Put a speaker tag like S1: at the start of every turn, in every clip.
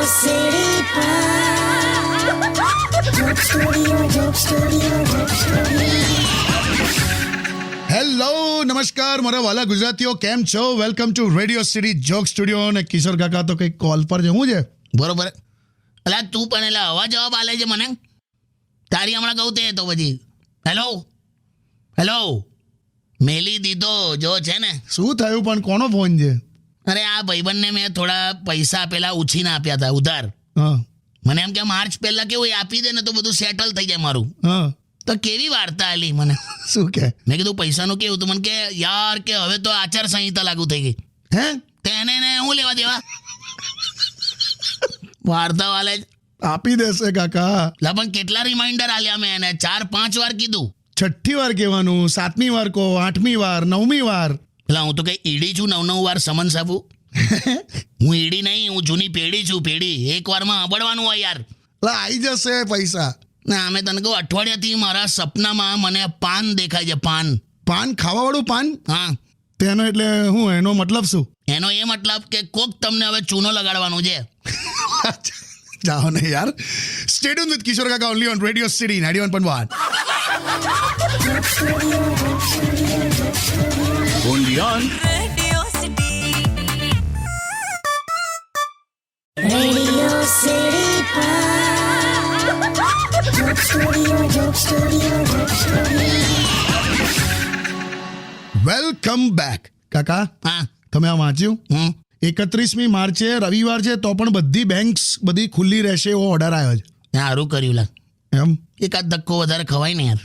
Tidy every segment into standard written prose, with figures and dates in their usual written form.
S1: City Joke Studio.
S2: Hello નમસ્કાર મારા વાલા ગુજરાતીઓ, કેમ છો? Welcome to radio city joke studio. અને કિશોર કાકા તો કંઈક કોલ પર છે. શું છે?
S3: બરોબર. અલા તું પણ એટલે હવા જવાબ આલે છે મને. તારી હમણાં કહું તે તો પછી હેલો હેલો મેલી દીધો જો છે ને.
S2: શું થયું પણ? કોનો ફોન છે?
S3: અરે આ ભાઈબંધને મેં થોડા પૈસા પેલા ઉછીને આપ્યા હતા ઉધાર.
S2: હા
S3: મને એમ કે માર્ચ પહેલા કેવું એ આપી દે ને તો બધું સેટલ થઈ જાય મારું.
S2: હા
S3: તો કેવી વાર્તા આલી મને.
S2: શું કે?
S3: મેં કીધું પૈસાનું કેવું? તો મને કે યાર કે હવે તો આચાર સંહિતા લાગુ થઈ ગઈ.
S2: હે?
S3: તેને ને હું લેવા દેવા વાર્તા વાલે
S2: આપી દેશે કાકા.
S3: લા પણ કેટલા રિમાઇન્ડર આલ્યા મેં એને? 4-5 વાર કીધું.
S2: 6ઠ્ઠી વાર કહેવાનું, 7મી વાર કહો, 8મી વાર, 9મી વાર.
S3: એટલે હું તો કઈ ઈડી છું 9 વાર સમન્સ આપું? હું ઈડી નહીં, હું જૂની પેઢી છું. પેઢી એક વારમાં સાંભળવાનું હોય યાર.
S2: આવી જશે પૈસા.
S3: ના અમે તને કહું, અઠવાડિયાથી મારા સપનામાં મને પાન દેખાય છે. પાન
S2: પાન ખાવાવાળું પાન?
S3: હા.
S2: તેનો એટલે હું? એનો મતલબ શું?
S3: એનો એ મતલબ કે કોક તમને હવે ચૂનો લગાડવાનું છે.
S2: જાઓ ને યાર. સ્ટે ટ્યુન વિથ કિશોર કાકા only on radio city 91.1.
S4: Only on
S1: Radio City Joke Studio.
S2: Welcome back. કાકા
S3: હા.
S2: તમે આ વાંચ્યું? 31મી માર્ચે રવિવાર છે તો પણ બધી બેંક્સ બધી ખુલ્લી રહેશે એવો ઓર્ડર આવ્યો છે.
S3: સારું કર્યું લા.
S2: એમ?
S3: એકાદ ધક્કો વધારે ખવાય ને યાર.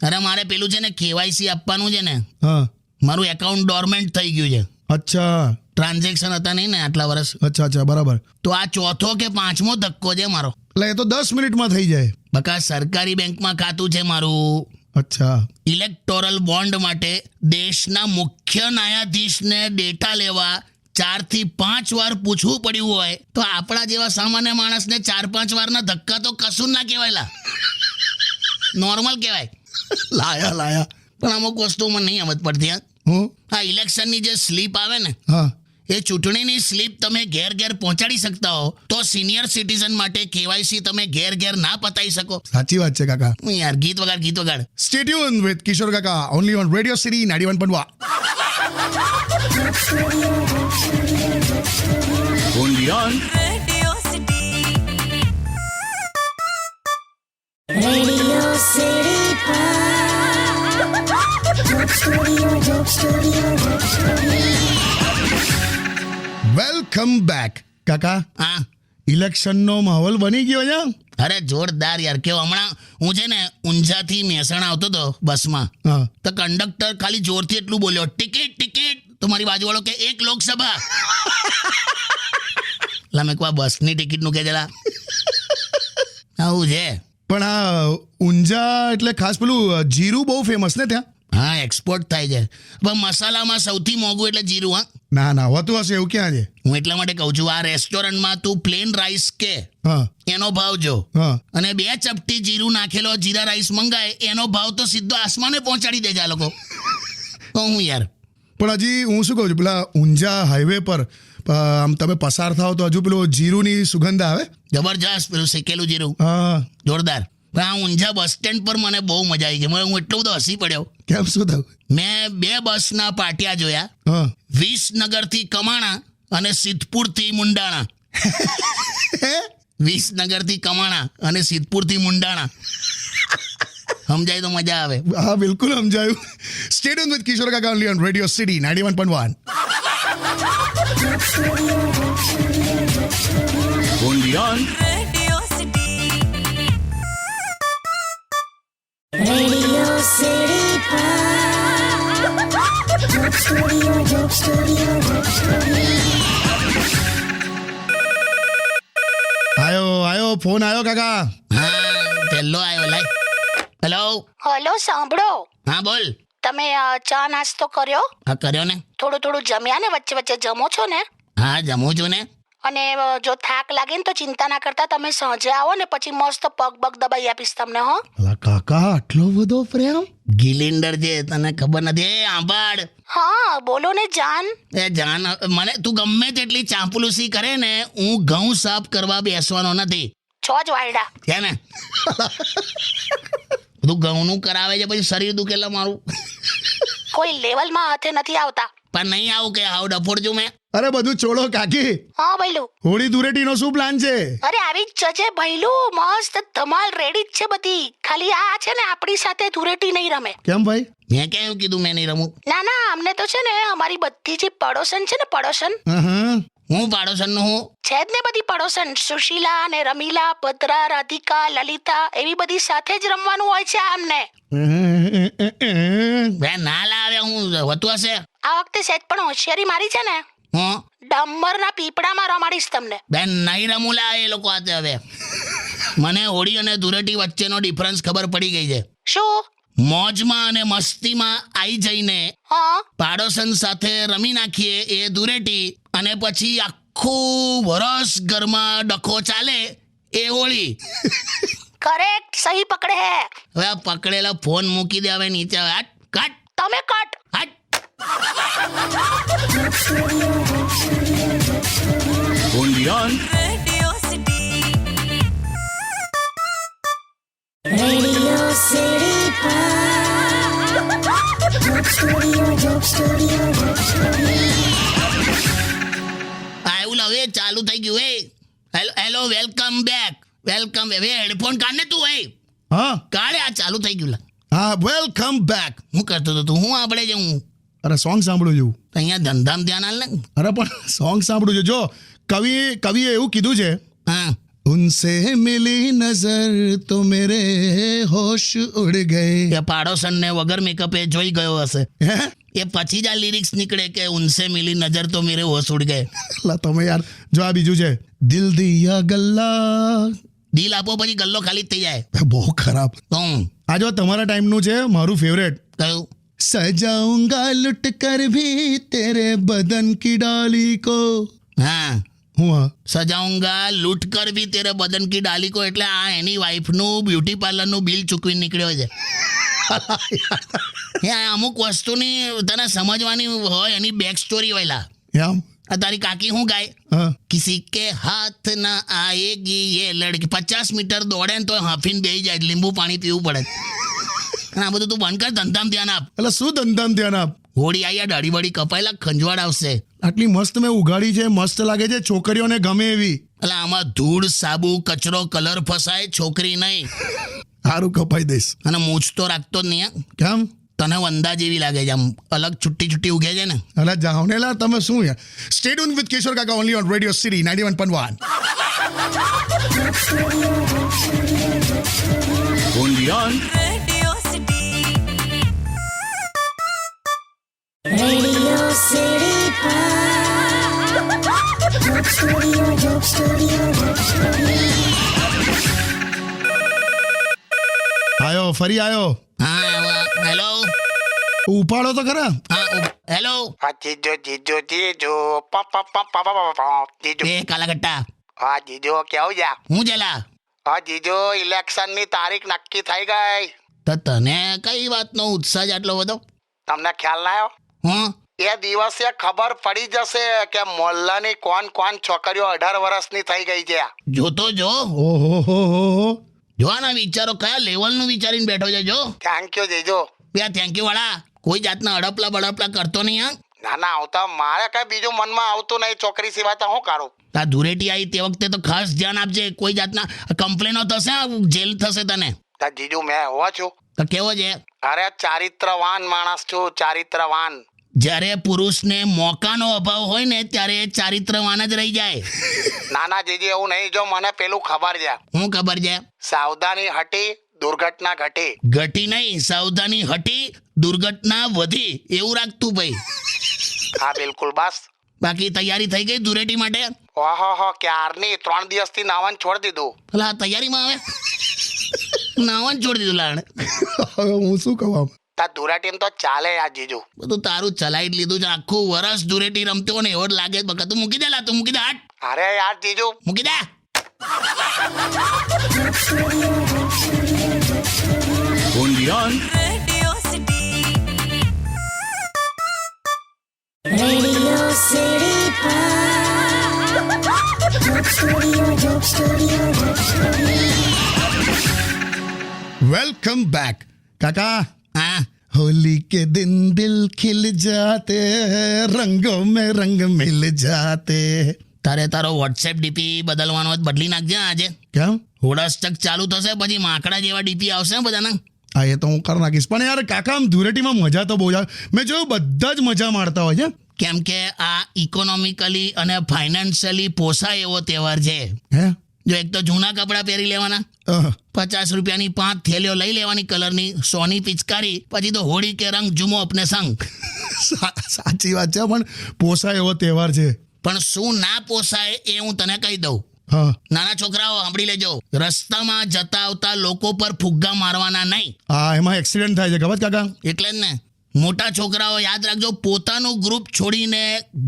S3: અરે મારે પેલું છે ને કેવાયસી આપવાનું છે ને.
S2: હા.
S3: મારું એકાઉન્ટ ડોરમેન્ટ થઈ ગયું છે.
S2: અચ્છા
S3: ટ્રાન્ઝેક્શન હતા નહીં ને આટલા વર્ષ.
S2: અચ્છા બરાબર.
S3: તો આ ચોથો કે 5મો ધક્કો છે મારો.
S2: એટલે એ તો 10 મિનિટમાં થઈ જાય.
S3: બકા સરકારી બેંકમાં ખાતું છે મારું.
S2: અચ્છા.
S3: ઇલેક્ટોરલ બોન્ડ માટે દેશના મુખ્ય ન્યાયાધીશને ડેટા લેવા 4 થી 5 વાર પૂછવું પડ્યું હોય તો આપણા જેવા સામાન્ય માણસને 4-5 વારના ધક્કા તો કશું ના કહેવાયલા. નોર્મલ કહેવાય.
S2: લાયા
S3: પણ અમુક વસ્તુ મને નહીં સમજ પડતી.
S2: હું?
S3: આ ઇલેક્શનની જે સ્લીપ આવે ને,
S2: હા.
S3: એ ચૂંટણીની સ્લીપ તમે ઘેર પહોંચાડી શકતા હો તો સિનિયર સિટીઝન માટે કેવાયસી તમે ઘેર ના પતાવી શકો.
S2: સાચી વાત છે કાકા.
S3: યાર ગીત વગાડ.
S2: સ્ટે ટ્યુન વિથ કિશોર કાકા only on radio city 91.1.
S4: only on
S1: Radio City Joke Studio.
S2: Welcome back. કાકા
S3: હા.
S2: ઇલેક્શનનો માહોલ બની ગયો છે.
S3: અરે જોરદાર યાર. કેવું હમણાં હું છે ને ઊંઝાથી મહેસાણા આવતો હતો બસમાં.
S2: હા.
S3: તો કંડક્ટર ખાલી જોરથી એટલું બોલ્યો, ટિકિટ. તો મારી બાજુવાળો કે 1 લોકસભા. લા મેં કહ્યું બસની ટિકિટનું કે જરા આવું છે.
S2: પણ આ ઊંઝા એટલે ખાસ પેલું જીરું બહુ ફેમસ ને ત્યાં?
S3: હા, એક્સપોર્ટ થાય છે. પણ મસાલામાં સૌથી મોંઘું એટલે જીરું. હા,
S2: ના હોતું હશે એવું. ક્યાં છે?
S3: હું એટલા માટે કહું છું, આ રેસ્ટોરન્ટમાં તું પ્લેન રાઈસ કે
S2: હા
S3: એનો ભાવ જો,
S2: હા.
S3: અને 2 ચપટી જીરું નાખેલો જીરા રાઈસ મંગાય એનો ભાવ તો સીધો આસમાને પહોંચાડી દે છે આ લોકો. તો હું યાર.
S2: પણ હજી હું શું કહું છું, પેલા ઊંઝા હાઈવે પર આમ તમે પસાર થાવ તો હજુ પેલું જીરુંની સુગંધ આવે.
S3: જબરજસ્ત પેલું શેકેલું જીરું.
S2: હા.
S3: જોરદાર. પણ આ ઊંઝા બસ સ્ટેન્ડ પર મને બહુ મજા આવી ગઈ. હું એટલો બધો હસી પડ્યો.
S2: કેમ? શું થયું?
S3: મેં 2 બસના પાટિયા જોયા.
S2: હા.
S3: વિસનગરથી કમાણા અને સિદ્ધપુરથી મુંડાણા. વિસનગરથી કમાણા અને સિદ્ધપુરથી મુંડાણા. સમજાય તો મજા આવે.
S2: હા બિલકુલ સમજાયું. સ્ટે ટ્યુન વિથ કિશોર કાકા only on radio city 91.1.
S4: only on
S1: Radio City Joke Studio.
S2: આયો ફોન આયો કાકા.
S3: હા, પહેલો આવ્યો. લાય. હેલો.
S5: હલો, સાંભળો.
S3: હા બોલ.
S5: તમે ચા નાસ્તો કર્યો?
S3: હા કર્યો ને.
S5: થોડું જમ્યા ને? વચ્ચે જમો છો ને?
S3: હા જમું છું ને.
S5: અને જો થાક લાગે ને તો ચિંતા ના કરતા, તમે સાંજે આવો ને પછી મસ્ત પગ બગ દબાઈ આપીશ તમને. હો
S2: અલા કાકા આટલો બધો પ્રેમ.
S3: ગિલિન્ડર છે તને ખબર નથી? એ આંબાડ,
S5: હા બોલો ને જાન.
S3: એ જાન, મને તું ગમે તેટલી ચાંપલુસી કરે ને, હું ઘઉં સાફ કરવા બેસવાનો નથી.
S5: છો જ વાયડા.
S3: છે ને? તું ઘઉંનું કરાવે છે પછી શરીર દુખેલા મારું.
S5: કોઈ લેવલમાં હાથે નથી આવતા.
S3: પણ નહીં આવું કે આવું ડફોડ છું મેં.
S2: અરે બધું છોડો કાકી.
S5: હા ભઈલું.
S2: હોળી ધૂળેટીનો શું પ્લાન છે?
S5: અરે આવી જ જજે ભઈલું, મસ્ત ધમાલ રેડી જ છે બધી. ખાલી આ છે ને આપણી સાથે ધૂળેટી નહીં રમે.
S2: કેમ ભાઈ?
S3: મેં કેવું કીધું મેં નહીં રમું?
S5: ના ના, અમને તો છે ને અમારી બધી જે પડોશન છે ને, પડોશન
S2: હા
S3: હું પાડોશનનો હું.
S5: છે જ ને બધી પડોશન, સુશીલા ને રમીલા, ભદ્રા, રાધિકા, લલિતા, એવી બધી સાથે જ રમવાનું હોય છે અમને.
S3: બે ના લાવે, હું હોતું હશે.
S5: આ વખતે સેજ પણ હોશિયારી મારી છે ને,
S3: હું
S5: ડામરના પીપળામાં રમાડીશ તમને.
S3: બેન નહીં રમું લા એ લોકો હાથે. હવે મને હોળી અને ધૂળેટી વચ્ચેનો ડિફરન્સ ખબર પડી ગઈ છે.
S5: શું?
S3: મોજમાં અને મસ્તીમાં આવી જઈને
S5: હા
S3: પાડોશન સાથે રમી નાખીએ એ ધૂળેટી, અને પછી આખું વરસ ઘરમાં ડખો ચાલે એ હોળી.
S5: કરેક્ટ, સહી પકડે હે.
S3: હવે આ પકડેલા ફોન મૂકી દે હવે નીચે. હવે હટ કટ
S5: તમે કટ.
S3: હટ.
S4: Undian.
S1: Radio City.
S6: Radio City Joke Studio.
S3: આવ્યું લે, હવે ચાલુ થઈ ગયું. Hello, welcome back. વેલકમ. હવે હેડફોન કાઢ ને તું.
S2: હા
S3: કાઢે, આ ચાલુ થઈ ગયું. લા,
S2: હા વેલકમ બેક.
S3: હું કરતો હતો તું? હું આપણે જે હું
S2: અરે સોંગ સાંભળું છું.
S3: અહીંયા ધંધામાં ધ્યાન આલ ને.
S2: અરે પણ સોંગ સાંભળું છું. જો કવિએ એવું કીધું છે,
S3: હા,
S2: ઉનસે મિલી નજર તો મેરે હોશ ઉડ ગए.
S3: કે પાડોશનને વગર મેકઅપે જોઈ ગયો હશે.
S2: હે
S3: એ પછી જ આ લિરિક્સ નીકળે કે ઉનસે મિલી નજર તો મેરે હોશ ઉડ ગए.
S2: લા તમે યાર, જો આ બીજું છે, દિલ દિયા ગલ્લા.
S3: દિલ આપો પછી ગલ્લો ખાલી જ થઈ જાય.
S2: બહુ ખરાબ.
S3: તો હું
S2: આ જો તમારા ટાઈમનું છે, મારું ફેવરેટ.
S3: કહ્યું
S2: સજાઉંગા લૂટ કર ભી તેરે બદન કી ડાલી को.
S3: હા,
S2: હું હા
S3: સજાઉંગા લૂંટ કર ભી તેરે બદન કી ડાલી કો, એટલે આ એની વાઈફનું બ્યુટી પાર્લરનું બિલ ચૂકવી નીકળ્યો છે. એ અમુક વસ્તુની તને સમજવાની હોય, એની બેક સ્ટોરી હોયલા.
S2: એમ
S3: આ તારી કાકી શું ગાય?
S2: હા
S3: કિસી કે હાથ ના આએગી એ લડકી. 50 મીટર દોડે ને તો હાફીને બેહી જાય, લીંબુ પાણી પીવું પડે. અને આ બધું તું બંધ કર, ધંધામાં ધ્યાન આપ.
S2: એટલે શું ધંધામાં ધ્યાન આપ.
S3: હોળી આયા, દાઢી વાળી કપાયેલા, ખંજવાળ આવશે.
S2: આટલી મસ્ત મેં ઉગાડી છે, મસ્ત લાગે છે, છોકરીઓને ગમે એવી.
S3: એટલે આમાં ધૂળ, સાબુ, કચરો, કલર ફસાય, છોકરી નહીં.
S2: સારું કપાઈ દઈશ.
S3: અને મૂછ તો રાખતો જ નહીં.
S2: કેમ?
S3: તને વંદા જેવી લાગે છે, આમ અલગ છુટ્ટી છુટ્ટી ઉગે છે ને.
S2: અલા જાઓ ને લા, તમે શું યાર. સ્ટે ટ્યુન વિથ કિશોર કાકા only on radio city 91.1.
S4: Undian.
S1: Radio City.
S6: Radio City Joke Studio.
S2: આયો, ફરી આયો.
S3: હા, હેલો.
S2: ઉપાડો તો ખરા.
S3: હા, હેલો.
S7: હા જીજો જીજો
S3: એ કાલાગટ્ટા,
S7: હા જીજો કેવું છે?
S3: હું જેલા.
S7: હા જીજો, ઇલેક્શનની તારીખ નક્કી થઈ ગઈ.
S3: તો તને કઈ વાતનો ઉત્સાહ જ આટલો બધો?
S7: તમને ખ્યાલ ના આવ્યો?
S3: હું
S7: એ દિવસે ખબર પડી જશે કે મોહલ્લાની કોણ છોકરીઓ 18 વર્ષની થઈ ગઈ છે.
S3: જોતો જો.
S2: ઓહો હો હો.
S3: જોવાના વિચારો કયા લેવલનું વિચારીને બેઠો છે. જો
S7: થેન્ક યુ જીજો.
S3: બે થેન્ક યુ વાળા. કોઈ જાતના અડપલા બડપલા કરતો નહીં. હા,
S7: ના આવતા મારે કઈ બીજું મનમાં આવતું નહીં, છોકરી સિવાય તો હું કરું.
S3: આ ધૂળેટી આવી તે વખતે તો ખાસ ધ્યાન આપજે. કોઈ જાતના કમ્પ્લેનો થશે, જેલ થશે તને.
S7: તો જીજુ મેં હોવા છું.
S3: તો કેવો છે?
S7: અરે ચારિત્રવાન માણસ છું, ચારિત્રવાન.
S3: જ્યારે પુરુષને મોકાનો અભાવ હોય ને ત્યારે એ ચારિત્રવાન જ રહી જાય.
S7: ના જીજી એવું નહીં. જો મને પેલું ખબર છે,
S3: હું ખબર છે?
S7: સાવધાની હટી દુર્ઘટના ઘટી.
S3: ઘટી નહીં, સાવધાની હટી, દુર્ઘટના વધી. એવું રાખતું ભાઈ.
S7: હા બિલકુલ બસ.
S3: બાકી તૈયારી થઈ ગઈ ધૂળેટી માટે?
S7: ઓહો ક્યારની 3 દિવસથી નાવાનું છોડી દીધું.
S3: એટલે આ તૈયારીમાં આવે નાવાનું છોડી દીધું લાડ.
S2: હવે હું શું કહું આમ?
S7: તા ધૂળેટીમાં તો ચાલે યાર જીજુ.
S3: બધું તારું ચલાવી જ લીધું છે. આખું વરસ ધૂળેટી રમતો ને એવો જ લાગે છે. બકા તું મૂકી દે, લા તું મૂકી દે, હટ
S7: અરે યાર જીજુ,
S3: મૂકી દે.
S4: Undian.
S1: Radio City.
S6: Radio City Joke Studio, Joke Studio, Joke Studio.
S2: Welcome back કાકા.
S3: હા
S2: होली के दिन दिल खिल जाते हैं, रंगों में रंग मिल जाते.
S3: તારે તારો વોટ્સએપ ડીપી બદલવાનો હોય તો બદલી નાખજે આજે.
S2: કેમ?
S3: હોડાસ્ટક ચાલુ થશે પછી માકડા જેવા ડીપી આવશે ને બધાના.
S2: હા એ તો હું કરી નાખીશ. પણ યાર કાકા આમ ધૂળેટીમાં મજા તો બહુ જ આવે. મેં જોયું બધા જ મજા માણતા હોય છે.
S3: કેમ કે આ ઇકોનોમિકલી અને ફાઇનાન્શિયલી પોસાય એવો તહેવાર છે.
S2: હે
S3: જો એક તો જૂના કપડાં પહેરી લેવાના,
S2: અહ,
S3: 50 રૂપિયાની 5 થેલીઓ લઈ લેવાની કલરની, 100 ની પિચકારી, પછી તો હોળી કે રંગ જુમો અપને સંગ.
S2: સાચી વાત છે પણ પોસાય એવો તહેવાર છે.
S3: પણ શું ના પોસાય એ હું તને કહી દઉં.
S2: હા
S3: નાના છોકરાઓ સાંભળી લેજો, રસ્તામાં જતા આવતા લોકો પર ફુગ્ગા મારવાના નહીં.
S2: હા એમાં એક્સિડન્ટ થાય છે ખબર છે કાકા?
S3: એટલે જ ને મોટા છોકરાઓ યાદ રાખજો, પોતાનું ગ્રુપ છોડીને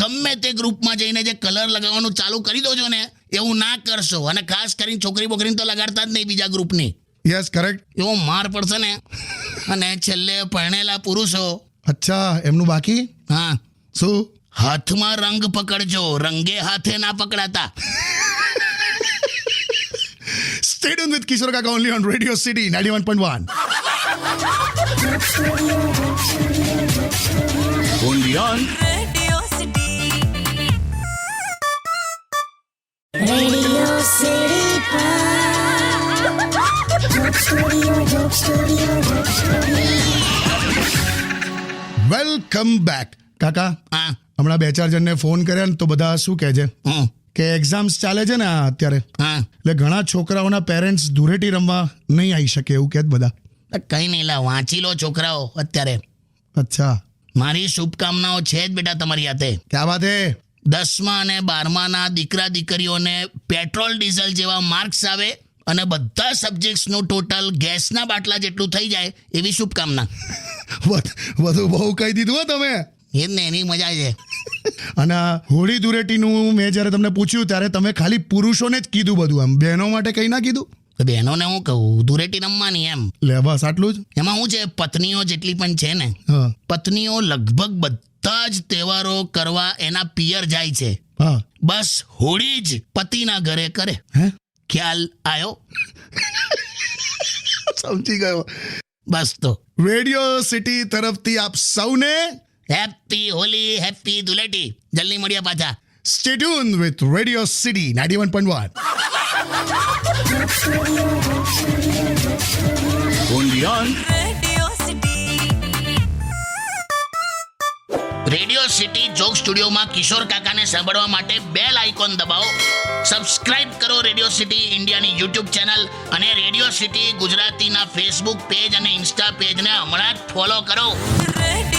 S3: ગમે તે ગ્રુપમાં જઈને જે કલર લગાવવાનું ચાલુ કરી દો છો ને એવું ના કરશો. અને ખાસ કરીને છોકરી બોકરીને તો લગાડતા જ નહીં બીજા ગ્રુપની.
S2: Yes correct.
S3: એવો માર પડશે ને. અને છેલ્લે પરણેલા પુરુષો,
S2: અચ્છા એમનું બાકી
S3: હા,
S2: શું?
S3: હાથમાં રંગ પકડજો, રંગે હાથે ના પકડાતા.
S2: Stay tuned with Kishore Kaka only on Radio City 91.1.
S4: Undian.
S1: Radio City.
S6: Radio City Joke Studio, Joke Studio, Joke Studio.
S2: Welcome back કાકા.
S3: હા
S2: હમણાં 2-4 જણને ફોન કર્યા ને તો બધા શું કહે છે
S3: હમ,
S2: કે એક્ઝામ્સ ચાલે છે ને આ અત્યારે,
S3: હા
S2: એટલે ઘણા છોકરાઓના પેરેન્ટ્સ ધૂળેટી રમવા નહીં આવી શકે એવું કહે છે બધા.
S3: કઈ નહીં લા, વાંચી લો છોકરાઓ અત્યારે.
S2: અચ્છા
S3: મારી શુભકામનાઓ છે જ બેટા તમારી હાથે.
S2: ક્યાં વાત હે?
S3: 10મા અને 12માના દીકરા દીકરીઓને પેટ્રોલ ડીઝલ જેવા માર્ક્સ આવે અને બધા સબ્જેક્ટ્સનું ટોટલ ગેસના બાટલા જેટલું થઈ જાય એવી શુભકામના.
S2: વધુ બહુ કહી દીધું હો તમે.
S3: એ જ ને, એની મજા છે.
S2: અને આ હોળી ધૂળેટીનું મેં જ્યારે તમને પૂછ્યું ત્યારે તમે ખાલી પુરુષોને જ કીધું બધું, એમ બહેનો માટે કંઈ ના કીધું?
S3: તો બહેનોને હું કહું, ધૂળેટી રમવાની એમ.
S2: લે બસ આટલું જ?
S3: એમાં શું છે, પત્નીઓ જેટલી પણ છે ને,
S2: હા
S3: પત્નીઓ લગભગ બધા જ તહેવારો કરવા એના પિયર જાય છે.
S2: હા.
S3: બસ હોળી જ પતિના ઘરે કરે.
S2: હે
S3: ખ્યાલ આવ્યો?
S2: સમજી ગયો.
S3: બસ તો
S2: રેડિયો સિટી તરફથી આપ સૌને
S3: હેપી હોલી, હેપી ધૂળેટી. જલ્દી મળ્યા પાછા.
S2: Stay tune with radio city 91.1.
S4: Undian.
S1: Radio City.
S3: Radio city joke સ્ટુડિયોમાં કિશોર કાકાને સાંભળવા માટે બેલ આઇકોન દબાવો. સબસ્ક્રાઇબ કરો રેડિયો સિટી ઇન્ડિયાની યુટ્યુબ ચેનલ અને રેડિયો સિટી ગુજરાતીના ફેસબુક પેજ અને ઇન્સ્ટા પેજને હમણાં જ ફોલો કરો.
S1: Radio